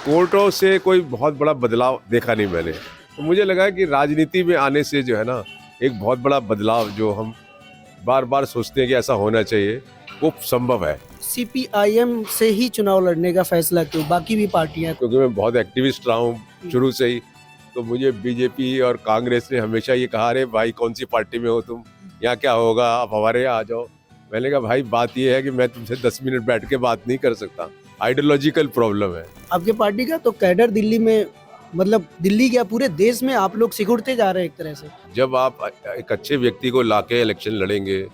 कोर्टों से कोई बहुत बड़ा बदलाव देखा नहीं मैंने। तो मुझे लगा कि राजनीति में आने से जो है ना, एक बहुत बड़ा बदलाव जो हम बार बार सोचते हैं कि ऐसा होना चाहिए, वो संभव है। सीपीआईएम से ही चुनाव लड़ने का फैसला क्यों? बाकी भी पार्टियां क्योंकि मैं बहुत एक्टिविस्ट रहा हूँ शुरू से ही, तो मुझे बीजेपी और कांग्रेस ने हमेशा ये कहा, अरे भाई कौन सी पार्टी में हो तुम, यहाँ क्या होगा, आप हमारे यहाँ आ जाओ। मैंने कहा भाई बात ये है कि मैं तुमसे 10 मिनट बैठ के बात नहीं कर सकता, आइडियोलॉजिकल प्रॉब्लम है। आपके पार्टी का तो कैडर दिल्ली में, मतलब दिल्ली क्या पूरे देश में आप लोग सिकुड़ते जा रहे हैं एक तरह से। जब आप एक अच्छे व्यक्ति को लाके इलेक्शन लड़ेंगे,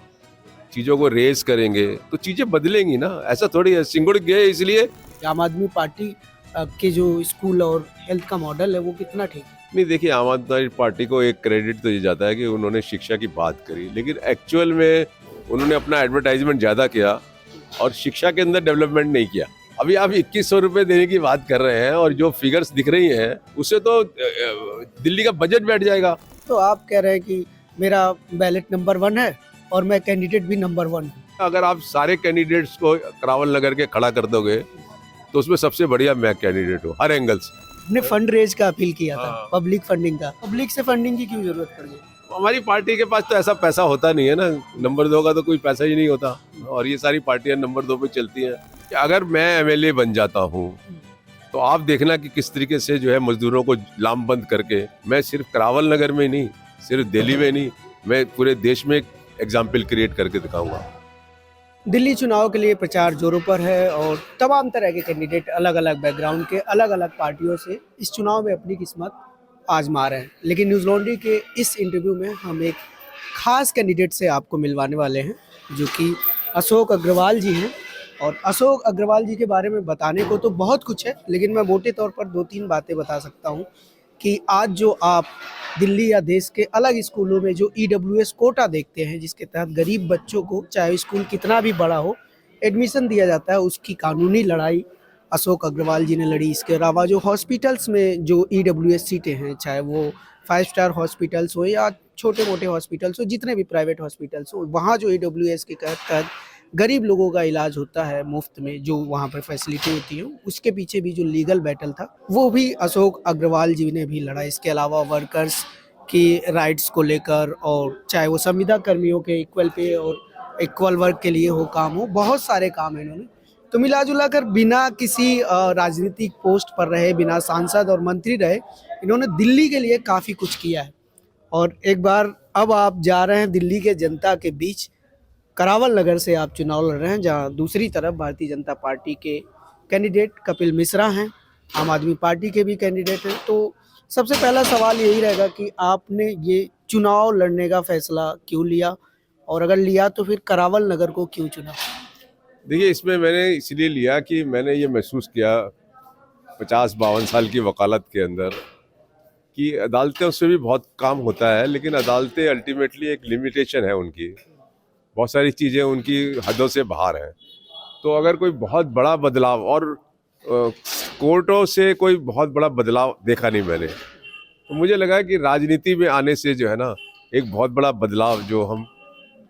चीजों को रेस करेंगे, तो चीजें बदलेंगी ना। ऐसा थोड़ी है सिंगुड़ गए इसलिए। आम आदमी पार्टी के जो स्कूल और हेल्थ का मॉडल है वो कितना ठीक है? नहीं, देखिए, आम आदमी पार्टी को एक क्रेडिट तो ये जाता है कि उन्होंने शिक्षा की बात करी, लेकिन एक्चुअल में उन्होंने अपना एडवर्टाइजमेंट ज्यादा किया और शिक्षा के अंदर डेवलपमेंट नहीं किया। अभी आप 2100 रुपए देने की बात कर रहे हैं और जो फिगर्स दिख रही हैं उससे तो दिल्ली का बजट बैठ जाएगा। तो आप कह रहे हैं कि मेरा बैलेट नंबर 1 है और मैं कैंडिडेट भी नंबर 1 हूँ। अगर आप सारे कैंडिडेट्स को करावल नगर के खड़ा कर दोगे तो उसमें सबसे बढ़िया मैं कैंडिडेट हूँ हर एंगल से। हमने फंड रेज का अपील किया था, हाँ। पब्लिक फंडिंग का। पब्लिक से फंडिंग की क्यों जरूरत पड़ गई? हमारी पार्टी के पास तो ऐसा पैसा होता नहीं है ना, नंबर 2 का तो कोई पैसा ही नहीं होता, और ये सारी पार्टियां नंबर 2 पे चलती हैं। कि अगर मैं एमएलए बन जाता हूँ तो आप देखना कि किस तरीके से जो है मजदूरों को लामबंद करके, मैं सिर्फ करावल नगर में नहीं, सिर्फ दिल्ली में नहीं, मैं पूरे देश में एक एग्जाम्पल क्रिएट करके दिखाऊंगा। दिल्ली चुनाव के लिए प्रचार जोरों पर है और तमाम तरह के कैंडिडेट अलग अलग बैकग्राउंड के, अलग अलग पार्टियों से इस चुनाव में अपनी किस्मत आजमा रहे हैं। लेकिन न्यूज़ लॉन्ड्री के इस इंटरव्यू में हम एक खास कैंडिडेट से आपको मिलवाने वाले हैं, जो कि अशोक अग्रवाल जी हैं। और अशोक अग्रवाल जी के बारे में बताने को तो बहुत कुछ है, लेकिन मैं मोटे तौर पर 2-3 बातें बता सकता हूँ कि आज जो आप दिल्ली या देश के अलग स्कूलों में जो ईडब्ल्यूएस कोटा देखते हैं, जिसके तहत गरीब बच्चों को चाहे स्कूल कितना भी बड़ा हो एडमिशन दिया जाता है, उसकी कानूनी लड़ाई अशोक अग्रवाल जी ने लड़ी। इसके अलावा जो हॉस्पिटल्स में जो ईडब्ल्यूएस सीटें हैं, चाहे वो 5 स्टार हॉस्पिटल्स हो या छोटे मोटे हॉस्पिटल्स हो, जितने भी प्राइवेट हॉस्पिटल्स हो, वहाँ जो ईडब्ल्यूएस के तहत गरीब लोगों का इलाज होता है मुफ्त में, जो वहाँ पर फैसिलिटी होती है, उसके पीछे भी जो लीगल बैटल था वो भी अशोक अग्रवाल जी ने भी लड़ा। इसके अलावा वर्कर्स की राइट्स को लेकर, और चाहे वो संविदा कर्मियों के इक्वल पे और इक्वल वर्क के लिए हो काम हो, बहुत सारे काम है इन्होंने। तो मिला जुला कर बिना किसी राजनीतिक पोस्ट पर रहे, बिना सांसद और मंत्री रहे, इन्होंने दिल्ली के लिए काफ़ी कुछ किया है। और एक बार अब आप जा रहे हैं दिल्ली के जनता के बीच, करावल नगर से आप चुनाव लड़ रहे हैं, जहां दूसरी तरफ भारतीय जनता पार्टी के कैंडिडेट कपिल मिश्रा हैं, आम आदमी पार्टी के भी कैंडिडेट हैं। तो सबसे पहला सवाल यही रहेगा कि आपने ये चुनाव लड़ने का फैसला क्यों लिया, और अगर लिया तो फिर करावल नगर को क्यों चुना? देखिए, इसमें मैंने इसलिए लिया कि मैंने ये महसूस किया 50-52 साल की वकालत के अंदर कि अदालतें उससे भी बहुत काम होता है, लेकिन अदालतें अल्टीमेटली एक लिमिटेशन है उनकी, बहुत सारी चीज़ें उनकी हदों से बाहर हैं। तो अगर कोई बहुत बड़ा बदलाव, और कोर्टों से कोई बहुत बड़ा बदलाव देखा नहीं मैंने, तो मुझे लगा कि राजनीति में आने से जो है ना, एक बहुत बड़ा बदलाव जो हम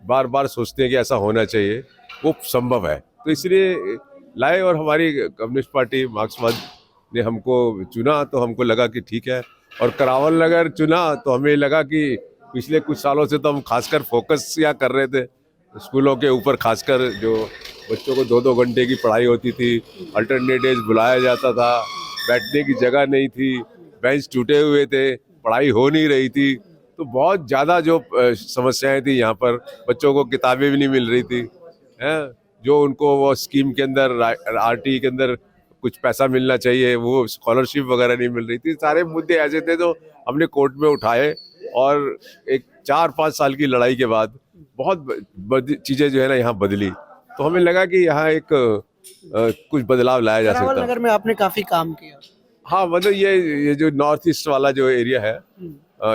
बार बार सोचते हैं कि ऐसा होना चाहिए, वो संभव है। तो इसलिए लाए, और हमारी कम्युनिस्ट पार्टी मार्क्सवाद ने हमको चुना तो हमको लगा कि ठीक है। और करावल नगर चुना तो हमें लगा कि पिछले कुछ सालों से तो हम खासकर फोकस या कर रहे थे स्कूलों के ऊपर, खासकर जो बच्चों को 2-2 घंटे की पढ़ाई होती थी, अल्टरनेट डेज बुलाया जाता था, बैठने की जगह नहीं थी, बेंच टूटे हुए थे, पढ़ाई हो नहीं रही थी, तो बहुत ज़्यादा जो समस्याएं थी यहाँ पर, बच्चों को किताबें भी नहीं मिल रही थी हैं, जो उनको वो स्कीम के अंदर आरटी के अंदर कुछ पैसा मिलना चाहिए, वो स्कॉलरशिप वगैरह नहीं मिल रही थी। सारे मुद्दे ऐसे थे जो हमने कोर्ट में उठाए, और एक 4-5 साल की लड़ाई के बाद बहुत चीज़ें जो है ना यहाँ बदली। तो हमें लगा कि यहाँ एक कुछ बदलाव लाया जा सकता करावल है। नगर में आपने काफ़ी काम किया। हाँ, मतलब ये जो नॉर्थ ईस्ट वाला जो एरिया है,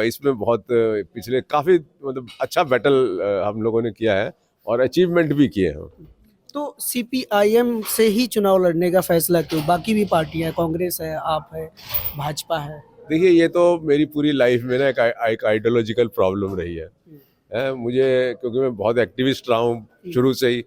इसमें बहुत पिछले काफ़ी मतलब अच्छा बैटल हम लोगों ने किया है और अचीवमेंट भी किए हैं। तो सीपीआईएम से ही चुनाव लड़ने का फैसला क्यों? बाकी भी पार्टियां, कांग्रेस है, आप है, भाजपा है। देखिए, ये तो मेरी पूरी लाइफ में ना एक आइडियोलॉजिकल प्रॉब्लम रही है। मुझे, क्योंकि मैं बहुत एक्टिविस्ट रहा हूँ शुरू से ही,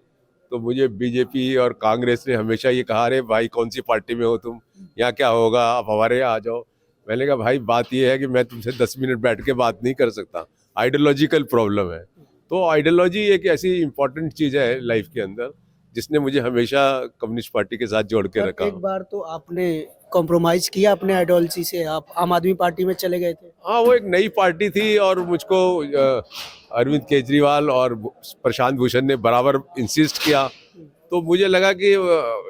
तो मुझे बीजेपी और कांग्रेस ने हमेशा ये कहा, अरे भाई कौन सी पार्टी में हो तुम, यहाँ क्या होगा, आप हमारे यहाँ आ जाओ। मैंने कहा भाई बात ये है कि मैं तुमसे 10 मिनट बैठ के बात नहीं कर सकता, आइडियोलॉजिकल प्रॉब्लम है। तो आइडियोलॉजी एक ऐसी इंपॉर्टेंट चीज़ है लाइफ के अंदर जिसने मुझे हमेशा कम्युनिस्ट पार्टी के साथ जोड़ के पर रखा। एक बार तो आपने कॉम्प्रोमाइज किया अपने आइडियोलॉजी से, आप आम आदमी पार्टी में चले गए थे। हाँ, वो एक नई पार्टी थी और मुझको अरविंद केजरीवाल और प्रशांत भूषण ने बराबर इंसिस्ट किया, तो मुझे लगा कि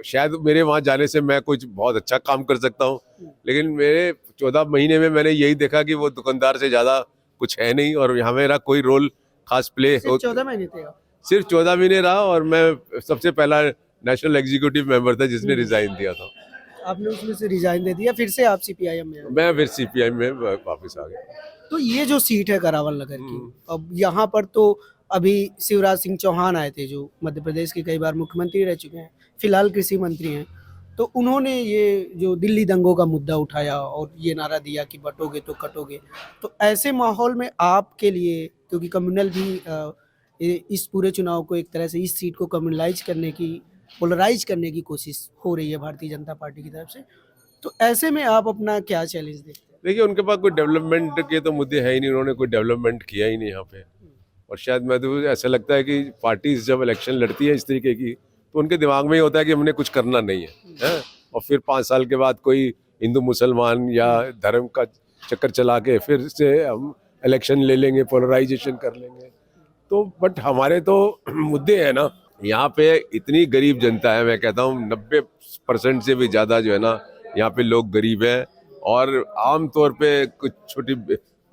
शायद मेरे वहाँ जाने से मैं कुछ बहुत अच्छा काम कर सकता हूँ। लेकिन मेरे 14 महीने में मैंने यही देखा कि वो दुकानदार से ज़्यादा कुछ है नहीं और यहाँ मेरा कोई रोल खास प्ले सिर्फ 14 महीने थे आप? सिर्फ 14 महीने रहा और मैं सबसे पहला नेशनल एग्जीक्यूटिव मेंबर था जिसने रिजाइन दिया था। आपने उसमें से रिजाइन दे दिया, फिर से आप सीपीआईएम में आए। मैं फिर सीपीआई में वापस आ गया। तो ये जो सीट है करावल नगर की, अब यहाँ पर तो अभी शिवराज सिंह चौहान आए थे जो मध्य प्रदेश के कई बार मुख्यमंत्री रह चुके हैं, फिलहाल कृषि मंत्री हैं। तो उन्होंने ये जो दिल्ली दंगों का मुद्दा उठाया और ये नारा दिया कि बटोगे तो कटोगे। तो ऐसे माहौल में आपके लिए, क्योंकि कम्युनल भी इस पूरे चुनाव को एक तरह से इस सीट को कम्युनलाइज करने की, पोलराइज करने की कोशिश हो रही है भारतीय जनता पार्टी की तरफ से, तो ऐसे में आप अपना क्या चैलेंज देखते हैं? देखिए उनके पास कोई डेवलपमेंट के तो मुद्दे है ही नहीं, उन्होंने कोई डेवलपमेंट किया ही नहीं यहाँ पे। और शायद मैं तो ऐसा लगता है कि पार्टीज जब इलेक्शन लड़ती है इस तरीके की तो उनके दिमाग में ही होता है कि हमने कुछ करना नहीं है, और फिर 5 साल के बाद कोई हिंदू मुसलमान या धर्म का चक्कर चला के फिर से हम इलेक्शन ले लेंगे, पोलराइजेशन कर लेंगे। तो बट हमारे तो मुद्दे हैं ना, यहाँ पे इतनी गरीब जनता है, मैं कहता हूँ 90% से भी ज़्यादा जो है ना यहाँ पे लोग गरीब हैं। और आम तौर पे कुछ छोटी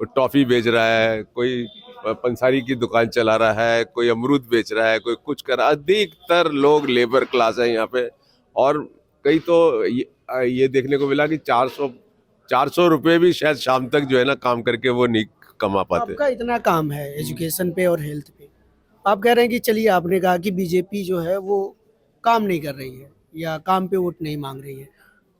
टॉफ़ी बेच रहा है, कोई पंसारी की दुकान चला रहा है, कोई अमरूद बेच रहा है, कोई कुछ कर रहा है। अधिकतर लोग लेबर क्लास है यहाँ पे। और कई तो ये देखने को मिला कि 400 रुपये भी शायद शाम तक जो है ना काम करके वो नहीं कमा पाते। आपका इतना काम है एजुकेशन पे और हेल्थ पे, आप कह रहे हैं कि चलिए आपने कहा कि बीजेपी जो है वो काम नहीं कर रही है या काम पे वोट नहीं मांग रही है।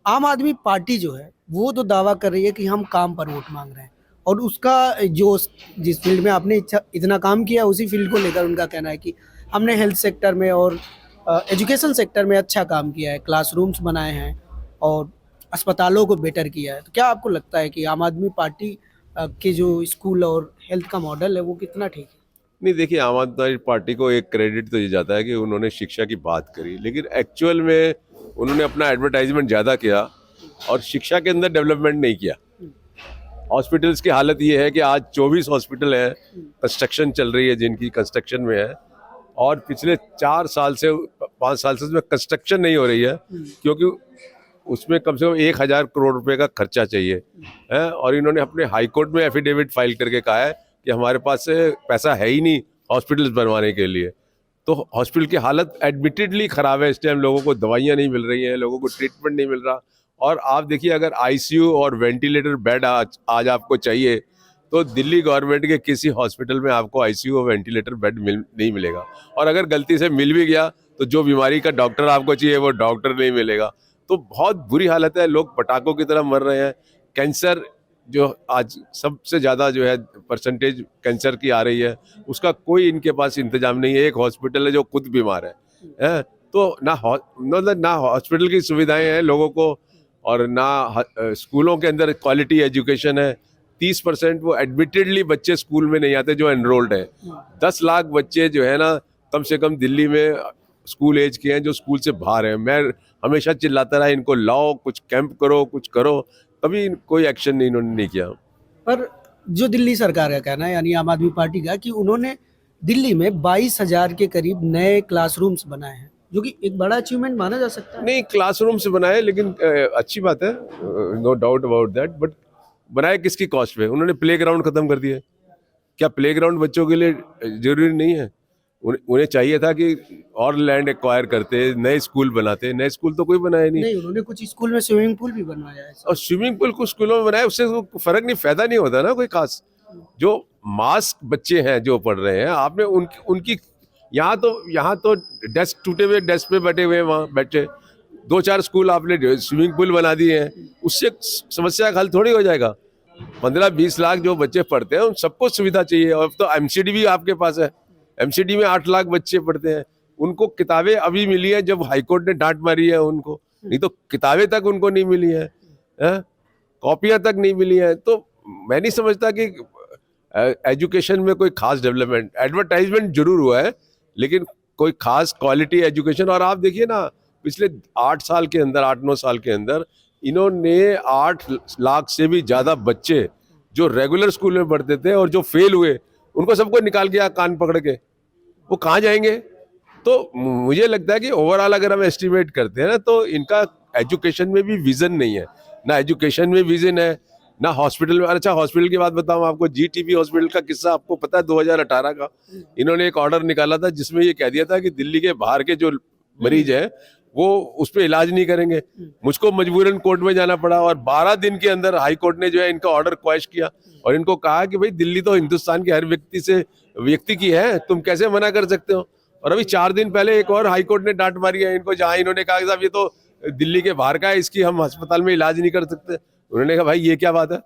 आम आदमी पार्टी जो है वो तो दावा कर रही है कि हम काम पर वोट मांग रहे हैं, और उसका जो जिस फील्ड में आपने इतना काम किया उसी फील्ड को लेकर उनका कहना है कि हमने हेल्थ सेक्टर में और एजुकेशन सेक्टर में अच्छा काम किया है, क्लासरूम्स बनाए हैं और अस्पतालों को बेटर किया है। तो क्या आपको लगता है कि आम आदमी पार्टी के जो स्कूल और हेल्थ का मॉडल है वो कितना ठीक है? नहीं, देखिए आम आदमी पार्टी को एक क्रेडिट तो ये जाता है कि उन्होंने शिक्षा की बात करी, लेकिन एक्चुअल में उन्होंने अपना एडवर्टाइजमेंट ज़्यादा किया और शिक्षा के अंदर डेवलपमेंट नहीं किया। हॉस्पिटल्स की हालत ये है कि आज 24 हॉस्पिटल हैं, कंस्ट्रक्शन चल रही है जिनकी कंस्ट्रक्शन में है, और पिछले 4 साल से 5 साल से उसमें कंस्ट्रक्शन नहीं हो रही है क्योंकि उसमें कम से कम 1000 करोड़ रुपए का खर्चा चाहिए है। और इन्होंने अपने हाई कोर्ट में एफिडेविट फाइल करके कहा है कि हमारे पास से पैसा है ही नहीं हॉस्पिटल्स बनवाने के लिए। तो हॉस्पिटल की हालत एडमिटेडली ख़राब है, इस टाइम लोगों को दवाइयाँ नहीं मिल रही हैं, लोगों को ट्रीटमेंट नहीं मिल रहा। और आप देखिए अगर आईसीयू और वेंटिलेटर बेड आज आपको चाहिए तो दिल्ली गवर्नमेंट के किसी हॉस्पिटल में आपको आईसीयू और वेंटिलेटर बेड नहीं मिलेगा। और अगर गलती से मिल भी गया तो जो बीमारी का डॉक्टर आपको चाहिए वो डॉक्टर नहीं मिलेगा। तो बहुत बुरी हालत है, लोग पटाखों की तरह मर रहे हैं। कैंसर जो आज सबसे ज़्यादा जो है परसेंटेज कैंसर की आ रही है, उसका कोई इनके पास इंतजाम नहीं है। एक हॉस्पिटल है जो खुद बीमार है, तो ना हॉस्पिटल की सुविधाएं हैं लोगों को और ना स्कूलों के अंदर क्वालिटी एजुकेशन है। 30% वो एडमिटेडली बच्चे स्कूल में नहीं आते जो एनरोल्ड है। 10 लाख बच्चे जो है ना कम से कम दिल्ली में स्कूल एज के हैं जो स्कूल से बाहर हैं। मैं हमेशा चिल्लाता रहा इनको लाओ, कुछ कैंप करो, कुछ करो, कभी कोई एक्शन नहीं इन्होंने नहीं किया। पर जो दिल्ली सरकार का कहना है यानी आम आदमी पार्टी का कि उन्होंने दिल्ली में 22,000 के करीब नए क्लासरूम्स बनाए हैं, जो कि एक बड़ा अचीवमेंट माना जा सकता है। नहीं, क्लासरूम से बनाए, लेकिन अच्छी बात है, no doubt about that, but बनाए किसकी कॉस्ट पे? उन्होंने प्लेग्राउंड खत्म कर दिया। क्या प्लेग्राउंड बच्चों के लिए जरूरी नहीं है? उन्हें चाहिए था कि और लैंड एक्वायर करते, नए स्कूल बनाते। नए स्कूल तो कोई बनाया नहीं। उन्होंने कुछ स्कूल में स्विमिंग पूल भी बनवाया है। और स्विमिंग पूल कुछ स्कूलों में बनाया, उससे फर्क नहीं, फायदा नहीं होता ना कोई खास। जो मास्क बच्चे हैं जो पढ़ रहे हैं, आपने उनकी यहाँ तो डेस्क टूटे हुए डेस्क पे बैठे हुए हैं वहाँ बच्चे। 2-4 स्कूल आपने स्विमिंग पूल बना दिए हैं, उससे समस्या का हल थोड़ी हो जाएगा। 15-20 लाख जो बच्चे पढ़ते हैं उन सबको सुविधा चाहिए। और तो एमसीडी भी आपके पास है, एमसीडी में 8 लाख बच्चे पढ़ते हैं। उनको किताबें अभी मिली है जब हाईकोर्ट ने डांट मारी है उनको, नहीं तो किताबें तक उनको नहीं मिली है, कॉपियां तक नहीं मिली है। तो मैं नहीं समझता कि एजुकेशन में कोई खास डेवलपमेंट, एडवर्टाइजमेंट जरूर हुआ है लेकिन कोई खास क्वालिटी एजुकेशन। और आप देखिए ना, पिछले 8 साल के अंदर, 8-9 साल के अंदर इन्होंने 8 लाख से भी ज्यादा बच्चे जो रेगुलर स्कूल में पढ़ते थे और जो फेल हुए उनको सबको निकाल के कान पकड़ के, वो कहाँ जाएंगे? तो मुझे लगता है कि ओवरऑल अगर हम एस्टिमेट करते हैं ना, तो इनका एजुकेशन में भी विजन नहीं है, ना एजुकेशन में विजन है, ना हॉस्पिटल में। अच्छा, हॉस्पिटल की बात बताऊं आपको, जीटीबी हॉस्पिटल का किस्सा आपको पता है? 2018 का इन्होंने एक ऑर्डर निकाला था जिसमें ये कह दिया था कि दिल्ली के बाहर के जो मरीज है वो उस पर इलाज नहीं करेंगे। मुझको मजबूरन कोर्ट में जाना पड़ा और 12 दिन के अंदर हाई कोर्ट ने जो है इनका ऑर्डर क्वैश किया और इनको कहा कि भाई दिल्ली तो हिंदुस्तान के हर व्यक्ति की है, तुम कैसे मना कर सकते हो? और अभी 4 दिन पहले एक और हाई कोर्ट ने डांट मारी है इनको, जहां इन्होंने कहा साहब ये तो दिल्ली के बाहर का है, इसकी हम अस्पताल में इलाज नहीं कर सकते। उन्होंने कहा भाई ये क्या बात है,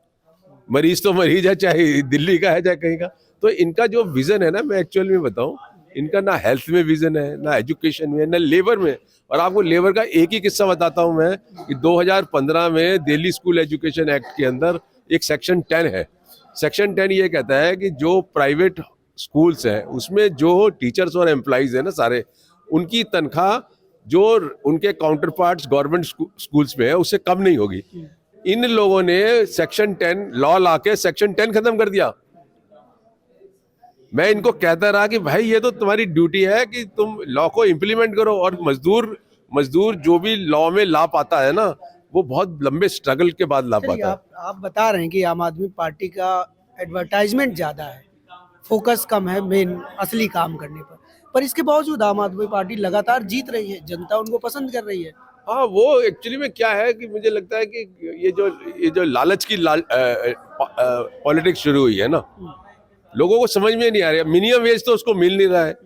मरीज तो मरीज है, चाहे दिल्ली का है चाहे कहीं का। तो इनका जो विजन है ना, मैं एक्चुअल में बताऊं, इनका ना हेल्थ में विजन है, ना एजुकेशन में, ना लेबर में। और आपको लेबर का एक ही किस्सा बताता हूं मैं कि 2015 में दिल्ली स्कूल एजुकेशन एक्ट के अंदर एक सेक्शन 10 है। सेक्शन 10 ये कहता है कि जो प्राइवेट स्कूल्स हैं उसमें जो टीचर्स और एम्प्लॉइज है ना सारे, उनकी तनख्वाह जो उनके काउंटर पार्ट्स गवर्नमेंट स्कूल्स में है उससे कम नहीं होगी। इन लोगों ने सेक्शन 10 लॉ ला के सेक्शन 10 खत्म कर दिया। मैं इनको कहता रहा कि भाई ये तो तुम्हारी ड्यूटी है कि तुम लॉ को इम्प्लीमेंट करो। और मजदूर जो भी लॉ में ला पाता है ना, वो बहुत लंबे स्ट्रगल के बाद ला पाता है। आप बता रहे हैं कि आम आदमी पार्टी का एडवर्टाइजमेंट ज्यादा है, फोकस कम है मेन असली काम करने पर इसके बावजूद आम आदमी पार्टी लगातार जीत रही है, जनता उनको पसंद कर रही है। हाँ, वो एक्चुअली में क्या है कि मुझे लगता है कि ये जो लालच की पॉलिटिक्स शुरू हुई है ना, लोगों को समझ में नहीं आ रहा। मिनिमम वेज तो उसको मिल नहीं रहा है,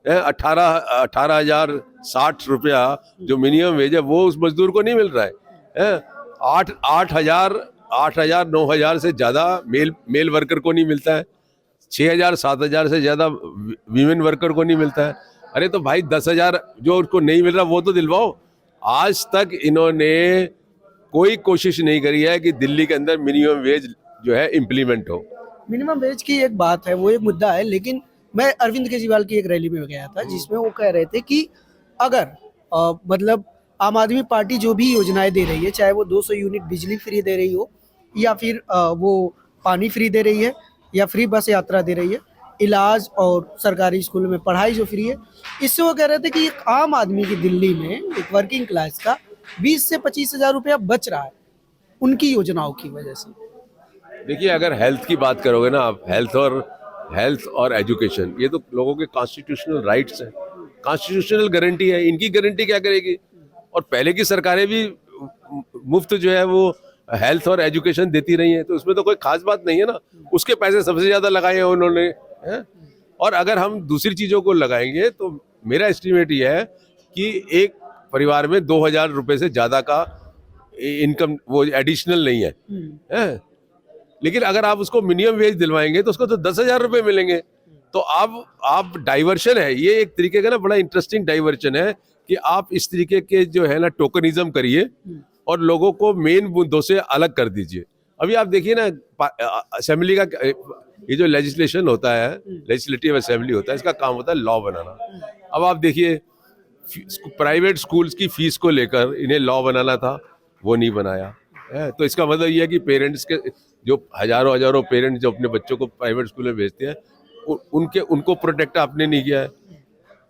18,060 रुपया जो मिनिमम वेज है वो उस मजदूर को नहीं मिल रहा है। 8,000 9,000 से ज्यादा मेल वर्कर को नहीं मिलता है, 6,000 7,000 से ज्यादा वीमेन वर्कर को नहीं मिलता है। अरे तो भाई 10,000 जो उसको नहीं मिल रहा वो तो दिलवाओ। आज तक इन्होंने कोई कोशिश नहीं करी है कि दिल्ली के अंदर मिनिमम वेज जो है इम्प्लीमेंट हो। मिनिमम वेज की एक बात है, वो एक मुद्दा है, लेकिन मैं अरविंद केजरीवाल की एक रैली में गया था जिसमें वो कह रहे थे कि अगर मतलब आम आदमी पार्टी जो भी योजनाएं दे रही है, चाहे वो 200 यूनिट बिजली फ्री दे रही हो या फिर वो पानी फ्री दे रही है या फ्री बस यात्रा दे रही है, इलाज और सरकारी स्कूलों में पढ़ाई जो फ्री है, इससे वो कह रहे थे कि एक आम आदमी की दिल्ली में एक वर्किंग क्लास का 20 से 25,000 रुपया बच रहा है उनकी योजनाओं की वजह से। देखिए, अगर हेल्थ की बात करोगे ना आप, हेल्थ और एजुकेशन ये तो लोगों के कॉन्स्टिट्यूशनल राइट्स हैं, कॉन्स्टिट्यूशनल गारंटी है। इनकी गारंटी क्या करेगी? और पहले की सरकारें भी मुफ्त जो है वो हेल्थ और एजुकेशन देती रही हैं, तो उसमें तो कोई खास बात नहीं है ना। उसके पैसे सबसे ज्यादा लगाए हैं उन्होंने, है? और अगर हम दूसरी चीजों को लगाएंगे तो मेरा एस्टिमेट ये है कि एक परिवार में 2,000 रुपए से ज्यादा का इनकम वो एडिशनल नहीं है? लेकिन अगर आप उसको मिनिमम वेज दिलवाएंगे तो उसको तो 10,000 रुपए मिलेंगे। तो आप डाइवर्शन है ये, एक तरीके का ना बड़ा इंटरेस्टिंग डाइवर्शन है कि आप इस तरीके के जो है ना टोकनिज्म करिए और लोगों को मेन मुद्दों से अलग कर दीजिए। अभी आप देखिए ना, असेंबली का ये जो लेजिस्लेशन होता है, लेजिस्लेटिव असेंबली होता है, इसका काम होता है लॉ बनाना। अब आप देखिए, प्राइवेट स्कूल्स की फीस को लेकर इन्हें लॉ बनाना था, वो नहीं बनाया है। तो इसका मतलब ये है कि पेरेंट्स के जो हजारों पेरेंट्स जो अपने बच्चों को प्राइवेट स्कूल में भेजते हैं, उनको प्रोटेक्ट आपने नहीं किया है।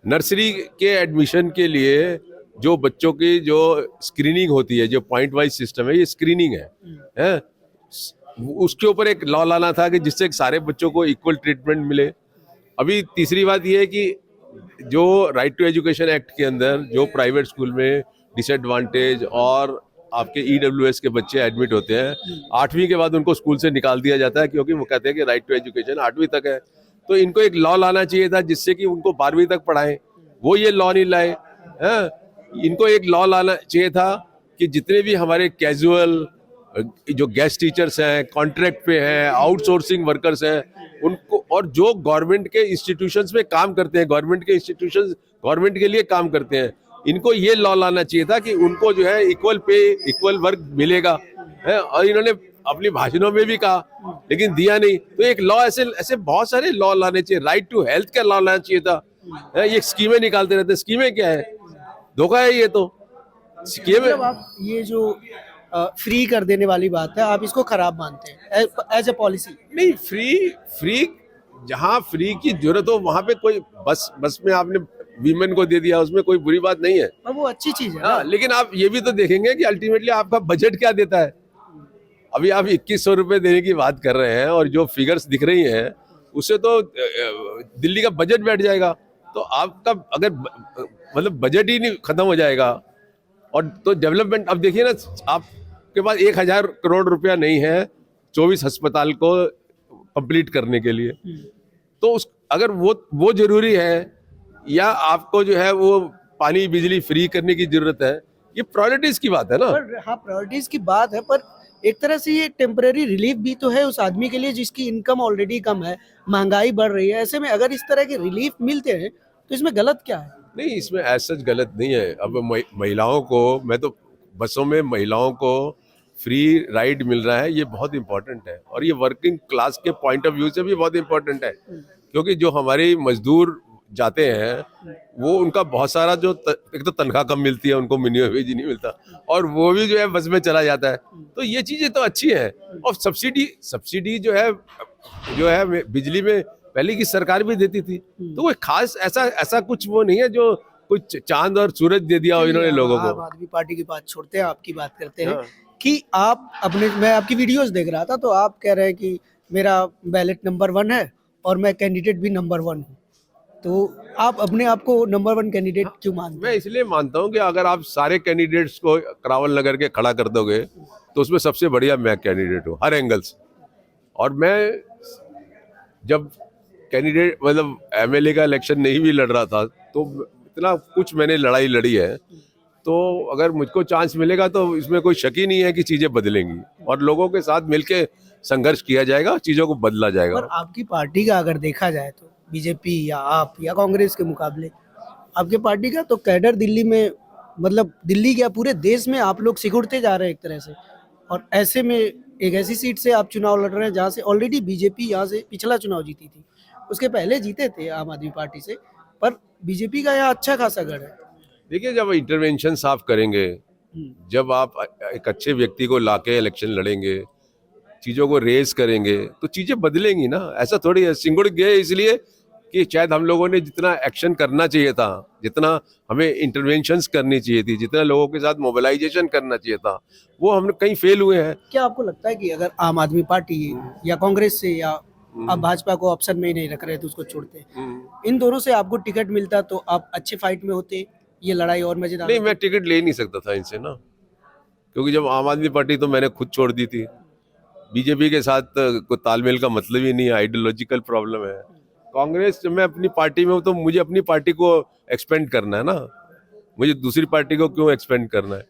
नर्सरी के एडमिशन के लिए जो बच्चों की जो स्क्रीनिंग होती है, जो पॉइंट वाइज सिस्टम है, ये स्क्रीनिंग है? उसके ऊपर एक लॉ लाना था कि जिससे सारे बच्चों को इक्वल ट्रीटमेंट मिले। अभी तीसरी बात ये है कि जो राइट टू एजुकेशन एक्ट के अंदर जो प्राइवेट स्कूल में डिसएडवांटेज और आपके EWS के बच्चे एडमिट होते हैं, 8वीं के बाद उनको स्कूल से निकाल दिया जाता है, क्योंकि वो कहते हैं कि राइट टू एजुकेशन 8वीं तक है। तो इनको एक लॉ लाना चाहिए था जिससे कि उनको 12वीं तक पढ़ाएं, वो ये लॉ नहीं लाए हैं। इनको एक लॉ लाना चाहिए था कि जितने भी हमारे कैजुअल जो गेस्ट टीचर्स हैं, कॉन्ट्रैक्ट पे हैं, आउटसोर्सिंग वर्कर्स हैं, उनको, और जो गवर्नमेंट के इंस्टीट्यूशंस में काम करते हैं, गवर्नमेंट के इंस्टीट्यूशंस गवर्नमेंट के लिए काम करते हैं। इनको ये लॉ लाना चाहिए था कि उनको जो है इक्वल पे इक्वल वर्क मिलेगा है, और इन्होंने अपनी भाषणों में भी कहा लेकिन दिया नहीं। तो एक लॉ ऐसे ऐसे बहुत सारे लॉ लाने चाहिए। राइट टू हेल्थ का लॉ लाना चाहिए था है, ये स्कीमें निकालते रहते हैं। स्कीमें क्या है? धोखा है ये तो। स्कीमें मतलब आप ये जो फ्री कर देने वाली बात है, आप इसको खराब मानते हैं एज ए पॉलिसी? नहीं, फ्री जहाँ फ्री की जरूरत हो वहां पे कोई बस में आपने वीमेन को दे दिया, उसमें कोई बुरी बात नहीं है। और वो अच्छी चीज है ना? हाँ, लेकिन आप ये भी तो देखेंगे कि अल्टीमेटली आपका बजट क्या देता है। अभी आप 2100 रुपए देने की बात कर रहे हैं और जो फिगर्स दिख रही हैं उससे तो दिल्ली का बजट बैठ जाएगा। तो आपका अगर मतलब बजट ही नहीं खत्म हो जाएगा और तो डेवलपमेंट। अब देखिए ना, आपके पास 1000 करोड़ रुपया नहीं है 24 अस्पताल को कंप्लीट करने के लिए। तो उस अगर वो जरूरी है या आपको जो है वो पानी बिजली फ्री करने की जरूरत है, ये प्रायोरिटीज की बात है ना। पर हाँ, प्रायोरिटीज की बात है, पर एक तरह से ये टेम्परेरी रिलीफ भी तो है उस आदमी के लिए जिसकी इनकम ऑलरेडी कम है, महंगाई बढ़ रही है। ऐसे में अगर इस तरह के रिलीफ मिलते हैं तो इसमें गलत क्या है? नहीं, इसमें ऐसा गलत नहीं है। अब महिलाओं को, मैं तो बसों में महिलाओं को फ्री राइड मिल रहा है, ये बहुत इंपॉर्टेंट है। और ये वर्किंग क्लास के पॉइंट ऑफ व्यू से भी बहुत इंपॉर्टेंट है, क्योंकि जो हमारे मजदूर जाते हैं वो उनका बहुत सारा जो एक तो तनख्वाह कम मिलती है, उनको मिनिमम वेज नहीं मिलता, और वो भी जो है बस में चला जाता है। तो ये चीजें तो अच्छी हैं। और सब्सिडी जो है बिजली में पहले की सरकार भी देती थी। तो वो खास ऐसा कुछ वो नहीं है जो कुछ चांद और सूरज दे दिया हो इन्होंने लोगों आम को। आदमी पार्टी की बात छोड़ते हैं, आपकी बात करते हैं हाँ। कि आप मैं आपकी वीडियोस देख रहा था तो आप कह रहे हैं कि मेरा बैलेट नंबर 1 है और मैं कैंडिडेट भी नंबर 1 हूँ। तो आप अपने आप को नंबर 1 कैंडिडेट क्यों मानते मैं हैं? इसलिए मानता हूँ कि अगर आप सारे कैंडिडेट्स को करावल नगर के खड़ा कर दोगे तो उसमें सबसे बढ़िया मैं कैंडिडेट हूँ हर एंगल से। और मैं जब कैंडिडेट मतलब एमएलए का इलेक्शन नहीं भी लड़ रहा था तो इतना कुछ मैंने लड़ाई लड़ी है। तो अगर मुझको चांस मिलेगा तो इसमें कोई शक ही नहीं है कि चीजें बदलेंगी और लोगों के साथ मिलके संघर्ष किया जाएगा, चीजों को बदला जाएगा। पर आपकी पार्टी का अगर देखा जाए तो बीजेपी या आप या कांग्रेस के मुकाबले आपके पार्टी का तो कैडर दिल्ली में, मतलब दिल्ली क्या पूरे देश में आप लोग सिकुड़ते जा रहे हैं एक तरह से। और ऐसे में एक ऐसी सीट से आप चुनाव लड़ रहे हैं जहाँ से ऑलरेडी बीजेपी यहाँ से पिछला चुनाव जीती थी, उसके पहले जीते थे आम आदमी पार्टी से, पर बीजेपी का यहाँ अच्छा खासा गढ़ है। देखिए, जब इंटरवेंशन साफ करेंगे, जब आप एक अच्छे व्यक्ति को लाके इलेक्शन लड़ेंगे, चीजों को रेस करेंगे तो चीजें बदलेंगी ना। ऐसा थोड़ी है सिंगुड़ गए इसलिए कि शायद हम लोगों ने जितना एक्शन करना चाहिए था, जितना हमें इंटरवेंशंस करनी चाहिए थी, जितना लोगों के साथ मोबिलाइजेशन करना चाहिए था, वो हम कहीं फेल हुए हैं। क्या आपको लगता है कि अगर आम आदमी पार्टी या कांग्रेस से या आप भाजपा को ऑप्शन में ही नहीं रख रहे तो उसको छोड़ते, इन दोनों से आपको टिकट मिलता तो आप अच्छे फाइट में होते, ये लड़ाई और मजेदार नहीं, मैं टिकट ले नहीं सकता था इनसे ना, क्योंकि जब आम आदमी पार्टी तो मैंने खुद छोड़ दी थी। बीजेपी के साथ कोई तालमेल का मतलब ही नहीं है, आइडियोलॉजिकल प्रॉब्लम है। कांग्रेस, जब मैं अपनी पार्टी में हूँ तो मुझे अपनी पार्टी को एक्सपेंड करना है ना, मुझे दूसरी पार्टी को क्यों एक्सपेंड करना है।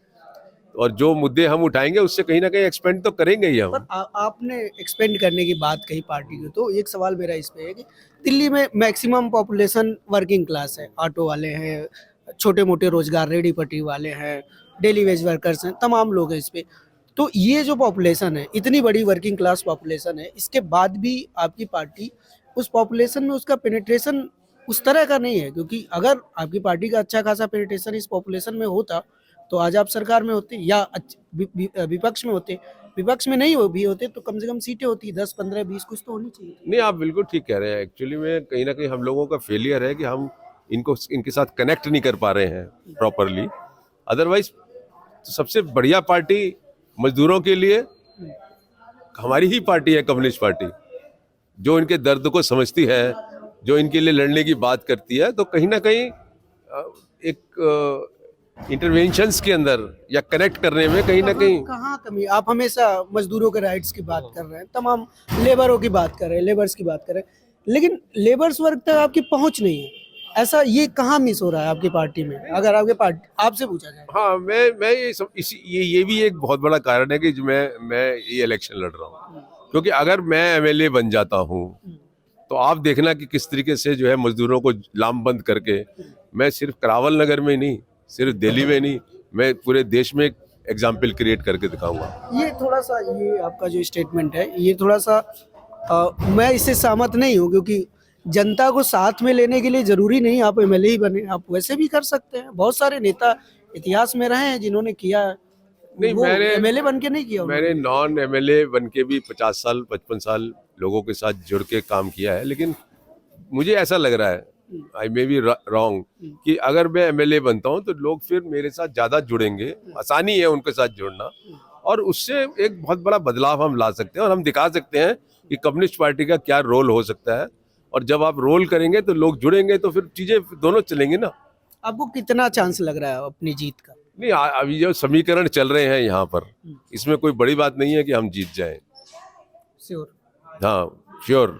और जो मुद्दे हम उठाएंगे उससे कहीं ना कहीं एक्सपेंड तो करेंगे ही हम। पर आपने एक्सपेंड करने की बात कही पार्टी की, तो एक सवाल मेरा इस पे है कि दिल्ली में मैक्सिमम पॉपुलेशन वर्किंग क्लास है, ऑटो वाले हैं, छोटे मोटे रोजगार रेडी पटरी वाले हैं, डेली वेज वर्कर्स हैं, तमाम लोग हैं इस पे। तो ये जो पॉपुलेशन है, इतनी बड़ी वर्किंग क्लास पॉपुलेशन है, इसके बाद भी आपकी पार्टी उस पॉपुलेशन में उसका पेनिट्रेशन उस तरह का नहीं है, क्योंकि अगर आपकी पार्टी का अच्छा खासा पेनिट्रेशन इस पॉपुलेशन में होता तो आज आप सरकार में होते या विपक्ष में होते। विपक्ष में नहीं भी होते तो कम से कम सीटें होती 10, 15, 20 कुछ तो होनी चाहिए। नहीं, आप बिल्कुल ठीक कह रहे हैं। एक्चुअली में कहीं ना कहीं हम लोगों का फेलियर है कि हम इनके साथ कनेक्ट नहीं कर पा रहे हैं प्रॉपरली। अदरवाइज सबसे बढ़िया पार्टी मजदूरों के लिए हमारी ही पार्टी है, कम्युनिस्ट पार्टी, जो इनके दर्द को समझती है, जो इनके लिए लड़ने की बात करती है। तो कहीं ना कहीं एक इंटरवेंशंस के अंदर या कनेक्ट करने में कहीं ना कहीं कहाँ कमी। आप हमेशा मजदूरों के राइट्स की बात कर रहे हैं, तमाम लेबरों की बात कर रहे हैं, लेबर्स की बात कर रहे हैं, लेकिन लेबर्स वर्ग तक आपकी पहुंच नहीं है। ऐसा ये कहाँ मिस हो रहा है आपकी पार्टी में, अगर आपके पार्टी आपसे पूछा जाए? हाँ, मैं ये भी एक बहुत बड़ा कारण है कि जो मैं ये इलेक्शन लड़ रहा हूँ, क्योंकि अगर मैं एमएलए बन जाता हूँ तो आप देखना कि किस तरीके से जो है मजदूरों को लामबंद करके मैं सिर्फ करावल नगर में नहीं, सिर्फ दिल्ली में नहीं, मैं पूरे देश में एग्जाम्पल क्रिएट करके दिखाऊंगा। ये थोड़ा सा, ये आपका जो स्टेटमेंट है, ये थोड़ा सा मैं इससे सहमत नहीं हूँ, क्योंकि जनता को साथ में लेने के लिए जरूरी नहीं आप एमएलए ही बने, आप वैसे भी कर सकते हैं। बहुत सारे नेता इतिहास में रहे हैं जिन्होंने किया, नहीं, वो मैंने एमएलए बन के नहीं किया मैंने नॉन एमएलए बन के भी 50 साल 55 साल लोगों के साथ जुड़ के काम किया है, लेकिन मुझे ऐसा लग रहा है, आई मे बी रॉन्ग, कि अगर मैं एमएलए बनता हूं तो लोग फिर मेरे साथ ज्यादा जुड़ेंगे, आसानी है उनके साथ जुड़ना, और उससे एक बहुत बड़ा बदलाव हम ला सकते हैं और हम दिखा सकते हैं कि कम्युनिस्ट पार्टी का क्या रोल हो सकता है। और जब आप रोल करेंगे तो लोग जुड़ेंगे, तो फिर चीजें दोनों चलेंगी ना। आपको कितना चांस लग रहा है अपनी जीत का? नहीं, अभी जो समीकरण चल रहे हैं यहाँ पर, इसमें कोई बड़ी बात नहीं है कि हम जीत जाएं। श्योर। हाँ, श्योर,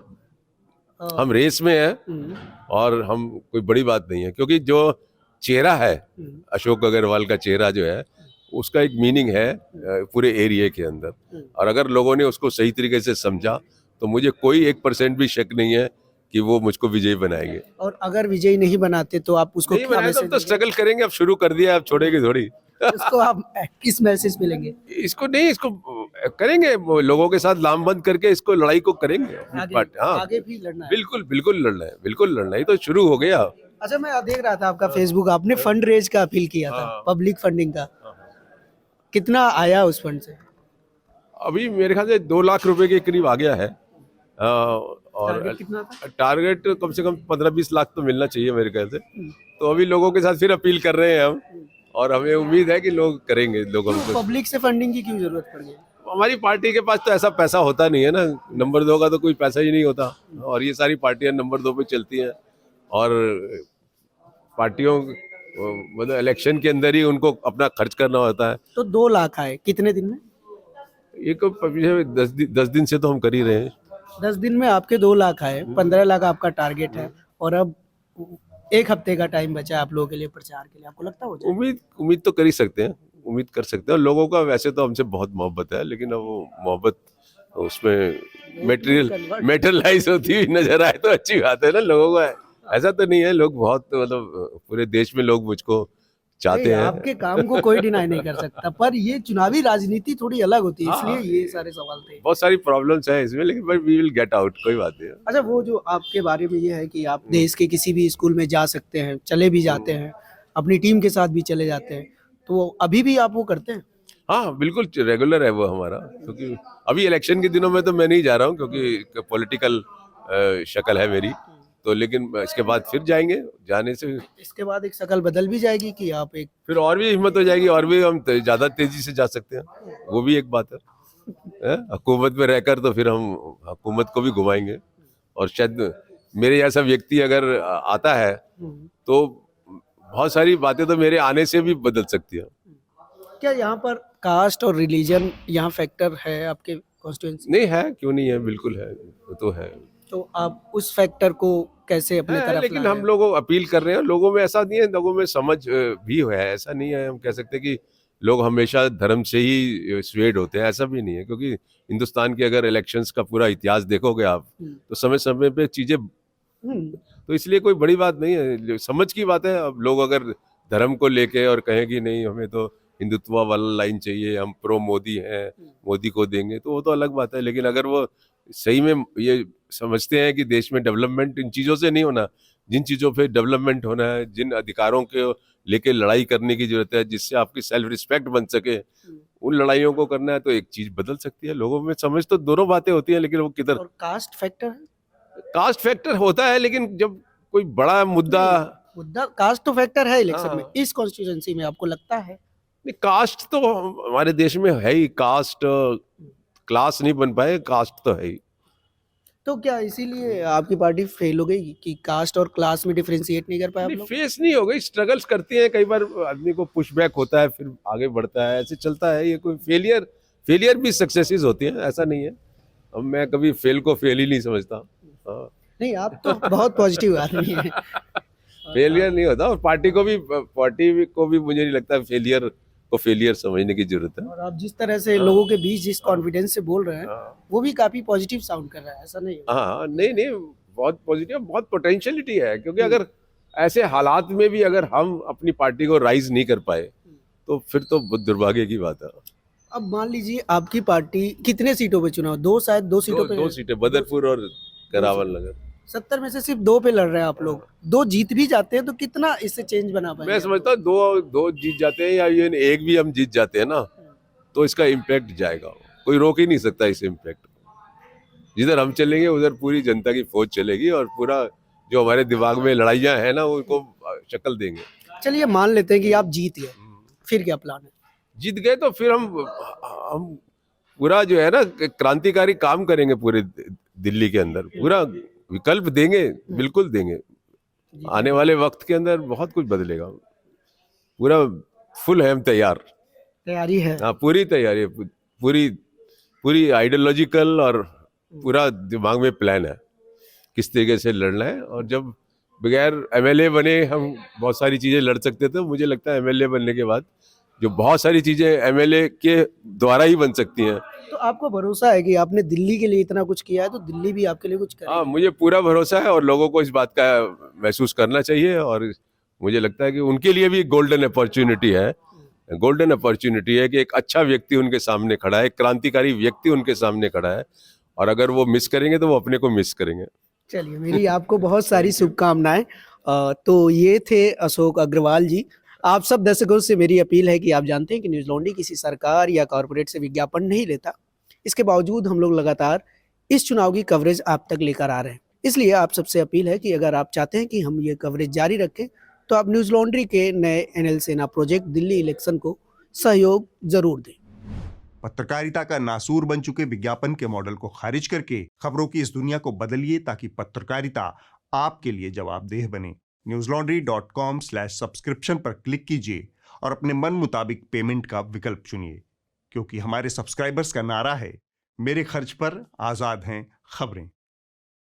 हम रेस में हैं और हम कोई बड़ी बात नहीं है, क्योंकि जो चेहरा है अशोक अग्रवाल का, चेहरा जो है उसका एक मीनिंग है पूरे एरिया के अंदर, और अगर लोगों ने उसको सही तरीके से समझा तो मुझे कोई 1% भी शक नहीं है कि वो मुझको विजयी बनाएंगे। और अगर विजयी नहीं बनाते तो आप उसको नहीं क्या बनाए तो मैसेज अब तो स्ट्रगल करेंगे, अब शुरू कर दिया, अब छोड़ेगी थोड़ी। उसको आप किस मैसेज मिलेंगे? इसको नहीं, इसको करेंगे, वो लोगों के साथ लामबंद करके इसको लड़ाई को करेंगे। हाँ, आगे भी लड़ना है। बिल्कुल बिल्कुल लड़ना है, बिल्कुल लड़ना है, तो शुरू हो गया। अच्छा, मैं देख रहा था आपका फेसबुक, आपने फंड रेज का अपील किया था, हाँ। पब्लिक फंडिंग का। कितना आया उस फंड से? अभी मेरे ख्याल से 2 लाख रुपए के करीब आ गया है, और टारगेट कितना था? टारगेट कम से कम 15-20 लाख तो मिलना चाहिए मेरे ख्याल से। तो अभी लोगों के साथ फिर अपील कर रहे हैं हम, और हमें उम्मीद है कि लोग करेंगे, लोग हमको। पब्लिक से फंडिंग की क्यों जरूरत पड़ गई? हमारी पार्टी के पास तो ऐसा पैसा होता नहीं है ना, नंबर 2 का तो कोई पैसा ही नहीं होता, और ये सारी पार्टियां नंबर 2 पे चलती हैं, और पार्टियों मतलब इलेक्शन के अंदर ही उनको अपना खर्च करना होता है। तो 2 लाख आए कितने दिन में? ये को पिछले 10 दिन से तो हम कर ही रहे हैं। 10 दिन में आपके 2 लाख आए, 15 लाख आपका टारगेट है, और अब 1 हफ्ते का टाइम बचा है आप लोगों के लिए प्रचार के लिए। आपको लगता हो जाए? उम्मीद तो कर ही सकते हैं, उम्मीद कर सकते हैं। लोगों का वैसे तो हमसे बहुत मोहब्बत है, लेकिन अब वो मोहब्बत उसमें मेटेरियलाइज होती हुई नजर आए तो अच्छी बात है ना। लोगों को ऐसा तो नहीं है, लोग बहुत मतलब पूरे देश में लोग मुझको चाहते नहीं, हैं। आपके काम को कोई डिनाई नहीं कर सकता, पर ये चुनावी राजनीति थोड़ी अलग होती है, इसलिए ये सारे सवाल थे। बहुत सारी प्रॉब्लम्स है इसमें, लेकिन वी विल गेट आउट, कोई बात नहीं है। अच्छा, वो जो आपके बारे में ये है कि आप देश के किसी भी स्कूल में जा सकते हैं, चले भी जाते हैं, अपनी टीम के साथ भी चले जाते हैं, तो अभी भी आप वो करते हैं? हाँ बिल्कुल, रेगुलर है वो हमारा, क्योंकि अभी इलेक्शन के दिनों में तो मैं नहीं जा रहा हूँ, क्योंकि पॉलिटिकल शक्ल है मेरी, तो लेकिन इसके बाद फिर जाएंगे, जाने से इसके बाद एक शकल बदल भी जाएगी कि आप एक फिर और भी हिम्मत हो जाएगी, और भी हम ज्यादा तेजी से जा सकते हैं, वो भी एक बात है। हुकूमत में रहकर तो फिर हम हुकूमत को भी घुमाएंगे, और शायद मेरे जैसा व्यक्ति अगर आता है तो बहुत सारी बातें तो मेरे आने से भी बदल सकती है। क्या यहाँ पर कास्ट और रिलीजन यहाँ फैक्टर है आपके कॉन्स्टिट्यूएंसी? नहीं है, क्यों नहीं है, बिल्कुल है, वो तो है। तो आप उस फैक्टर को कैसे अपने तरफ लेकिन ला रहे हम हैं? लोगों अपील कर रहे हैं, लोगों में ऐसा नहीं है, लोगों में समझ भी है, ऐसा नहीं है हम कह सकते कि लोग हमेशा धर्म से ही स्वेड होते हैं, ऐसा भी नहीं है, क्योंकि हिंदुस्तान के अगर इलेक्शंस का पूरा इतिहास देखोगे आप, तो समय समय पे चीजें, तो इसलिए कोई बड़ी बात नहीं है, समझ की बात है। अब लोग अगर धर्म को लेके और कहें कि नहीं हमें तो हिंदुत्व वाला लाइन चाहिए, हम प्रो मोदी हैं, मोदी को देंगे, तो वो तो अलग बात है। लेकिन अगर वो सही में ये समझते हैं कि देश में डेवलपमेंट इन चीज़ों से नहीं होना, जिन चीज़ों पे डेवलपमेंट होना है, जिन अधिकारों के लेके लड़ाई करने की जरूरत है, जिससे आपकी सेल्फ रिस्पेक्ट बन सके, उन लड़ाइयों को करना है, तो एक चीज बदल सकती है। लोगों में समझ तो दोनों बातें होती हैं, लेकिन वो किधर। और कास्ट फैक्टर है? कास्ट फैक्टर होता है, लेकिन जब कोई बड़ा मुद्दा कास्ट तो फैक्टर है इलेक्शन हाँ। में, इस कॉन्स्टिट्यूएंसी में आपको लगता है? नहीं, कास्ट तो हमारे देश में है ही, कास्ट क्लास नहीं बन पाए, कास्ट तो है ही। तो क्या इसीलिए आपकी पार्टी फेल हो गई कि कास्ट और क्लास में डिफरेंशिएट नहीं कर पाए आप लोग? फेस नहीं हो गई, स्ट्रगल्स करती है, कई बार आदमी को पुश बैक होता है, फिर आगे बढ़ता है, ऐसे चलता है। ये कोई फेलियर भी सक्सेसेस होती है, ऐसा नहीं है। अब मैं कभी फेल को फेल ही नहीं समझता। हाँ। नहीं, आप तो बहुत पॉजिटिव आदमी हैं। फेलियर नहीं होता, और पार्टी को भी मुझे नहीं लगता फेलियर को फेलियर समझने की जरूरत है। और आप जिस तरह से लोगों के बीच जिस कॉन्फिडेंस से बोल रहे हैं, वो भी काफी पॉजिटिव साउंड कर रहा है, ऐसा नहीं है? हाँ नहीं नहीं, बहुत पॉजिटिव, बहुत पोटेंशियलिटी है, क्योंकि अगर ऐसे हालात में भी अगर हम अपनी पार्टी को राइज नहीं कर पाए तो फिर तो बहुत दुर्भाग्य की बात है। अब मान लीजिए आपकी पार्टी कितने सीटों पे चुनाव, दो शायद दो सीटों पे, दो सीटें, बदरपुर और करावल नगर। 70 में से सिर्फ 2 पे लड़ रहे हैं आप लोग, 2 जीत भी जाते हैं तो कितना इससे चेंज बना पाएंगे? मैं समझता हूँ दो जीत जाते हैं या ये एक भी हम जीत जाते हैं ना, तो इसका इम्पैक्ट जाएगा, कोई रोक ही नहीं सकता इस इम्पैक्ट को। जिधर हम चलेंगे उधर पूरी जनता की फौज चलेगी और पूरा जो हमारे दिमाग में लड़ाइयाँ हैं ना उनको शक्ल देंगे। चलिए मान लेते हैं कि आप जीत गए, फिर क्या प्लान है? जीत गए तो फिर हम पूरा जो है ना क्रांतिकारी काम करेंगे पूरे दिल्ली के अंदर, पूरा विकल्प देंगे, बिल्कुल देंगे। आने वाले वक्त के अंदर बहुत कुछ बदलेगा, पूरा फुल है, हम तैयार, तैयारी है। हाँ पूरी तैयारी है, पूरी पूरी आइडियोलॉजिकल और पूरा दिमाग में प्लान है किस तरीके से लड़ना है। और जब बगैर एमएलए बने हम बहुत सारी चीजें लड़ सकते थे, मुझे लगता है एमएलए बनने के बाद जो बहुत सारी चीजें एमएलए के द्वारा ही बन सकती हैं। तो आपको भरोसा है कि आपने दिल्ली के लिए इतना कुछ किया है तो दिल्ली भी आपके लिए कुछ करेगी? हाँ मुझे पूरा भरोसा है और लोगों को इस बात का महसूस करना चाहिए। और मुझे लगता है कि उनके लिए भी गोल्डन अपॉर्चुनिटी है, गोल्डन अपॉर्चुनिटी है कि एक अच्छा व्यक्ति उनके सामने खड़ा है, एक क्रांतिकारी व्यक्ति उनके सामने खड़ा है, और अगर वो मिस करेंगे तो वो अपने को मिस करेंगे। चलिए मेरी आपको बहुत सारी शुभकामनाएं। तो ये थे अशोक अग्रवाल जी। आप सब दर्शकों से मेरी अपील है कि आप जानते हैं कि न्यूज़ लॉन्ड्री किसी सरकार या कॉरपोरेट से विज्ञापन नहीं लेता, इसके बावजूद हम लोग लगातार इस चुनाव की कवरेज आप तक लेकर आ रहे हैं। इसलिए आप सबसे अपील है कि अगर आप चाहते हैं कि हम ये कवरेज जारी रखें तो आप न्यूज़ लॉन्ड्री के नए एनएल सेना प्रोजेक्ट दिल्ली इलेक्शन को सहयोग जरूर दें। पत्रकारिता का नासूर बन चुके विज्ञापन के मॉडल को खारिज करके खबरों की इस दुनिया को बदलिए ताकि पत्रकारिता आपके लिए जवाबदेह बने। newslaundry.com/subscription पर क्लिक कीजिए और अपने मन मुताबिक पेमेंट का विकल्प चुनिए, क्योंकि हमारे सब्सक्राइबर्स का नारा है, मेरे खर्च पर आजाद हैं खबरें।